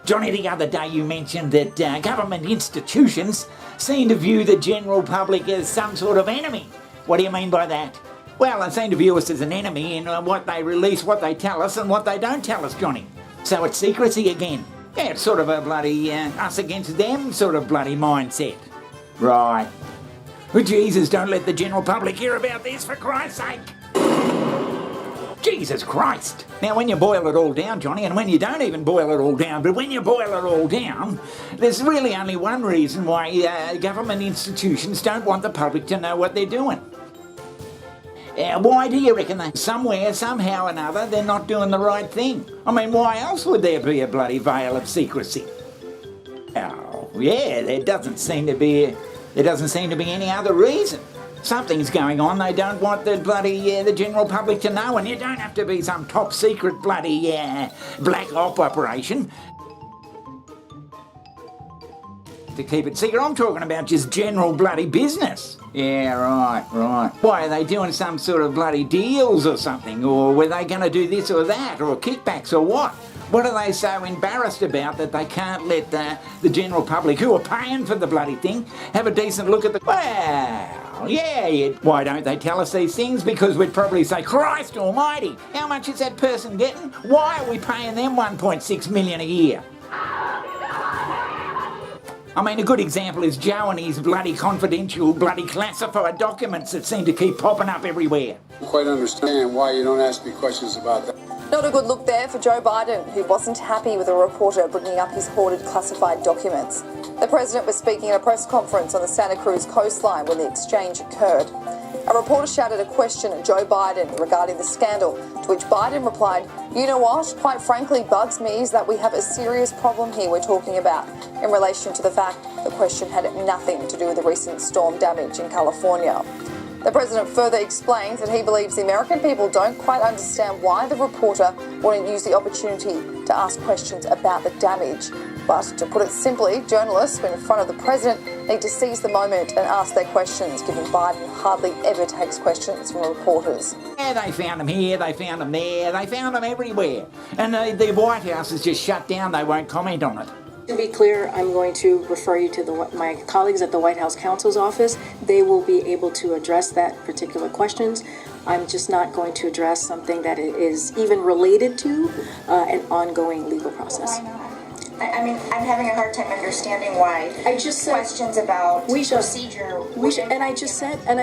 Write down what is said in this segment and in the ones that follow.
Johnny, the other day you mentioned that government institutions seem to view the general public as some sort of enemy. What do you mean by that? Well, they seem to view us as an enemy in what they release, what they tell us, and what they don't tell us, Johnny. So it's secrecy again. Yeah, it's sort of a bloody us against them sort of bloody mindset. Right. Well, Jesus, don't let the general public hear about this, for Christ's sake. Jesus Christ. Now, when you boil it all down, Johnny, and when you don't even boil it all down, but when you boil it all down, there's really only one reason why government institutions don't want the public to know what they're doing. Why do you reckon that somewhere, somehow or another, they're not doing the right thing? I mean, why else would there be a bloody veil of secrecy? Oh, yeah, there doesn't seem to be any other reason. Something's going on they don't want the bloody, the general public to know, and you don't have to be some top secret bloody, black op operation to keep it secret. I'm talking about just general bloody business. Yeah, right. Why, are they doing some sort of bloody deals or something? Or were they going to do this or that? Or kickbacks or what? What are they so embarrassed about that they can't let the general public, who are paying for the bloody thing, have a decent look at the... Well, yeah, why don't they tell us these things? Because we'd probably say, Christ almighty, how much is that person getting? Why are we paying them 1.6 million a year? I mean, a good example is Joe and his bloody confidential, bloody classified documents that seem to keep popping up everywhere. I don't quite understand why you don't ask me questions about that. Not a good look there for Joe Biden, who wasn't happy with a reporter bringing up his hoarded classified documents. The president was speaking at a press conference on the Santa Cruz coastline when the exchange occurred. A reporter shouted a question at Joe Biden regarding the scandal, to which Biden replied, "You know what, quite frankly, bugs me is that we have a serious problem here we're talking about," in relation to the fact the question had nothing to do with the recent storm damage in California. The president further explains that he believes the American people don't quite understand why the reporter wouldn't use the opportunity to ask questions about the damage. But to put it simply, journalists, when in front of the president, need to seize the moment and ask their questions, given Biden hardly ever takes questions from reporters. Yeah, they found them here, they found them there, they found them everywhere. And the White House is just shut down, they won't comment on it. To be clear, I'm going to refer you to my colleagues at the White House counsel's office. They will be able to address that particular questions. I'm just not going to address something that is even related to an ongoing legal process. I mean, I'm having a hard time understanding why. I just said questions about procedure. And I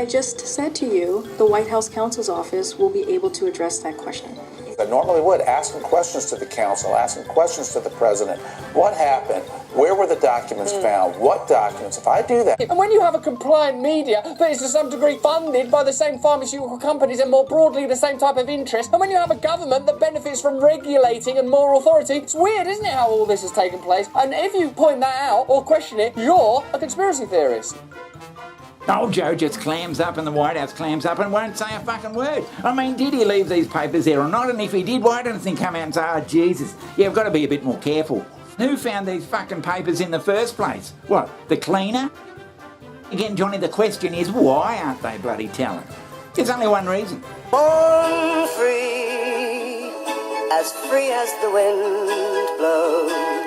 just said to you, the White House counsel's office will be able to address that question. I normally would, asking questions to the council, asking questions to the president. What happened? Where were the documents found? What documents? If I do that... And when you have a compliant media that is to some degree funded by the same pharmaceutical companies and more broadly the same type of interest, and when you have a government that benefits from regulating and moral authority, it's weird, isn't it, how all this has taken place? And if you point that out or question it, you're a conspiracy theorist. Old Joe just clams up and the White House clams up and won't say a fucking word. I mean, did he leave these papers there or not? And if he did, why didn't he come out and say, oh, Jesus, you've got to be a bit more careful. Who found these fucking papers in the first place? What, the cleaner? Again, Johnny, the question is, why aren't they bloody telling? There's only one reason. Born free as the wind blows.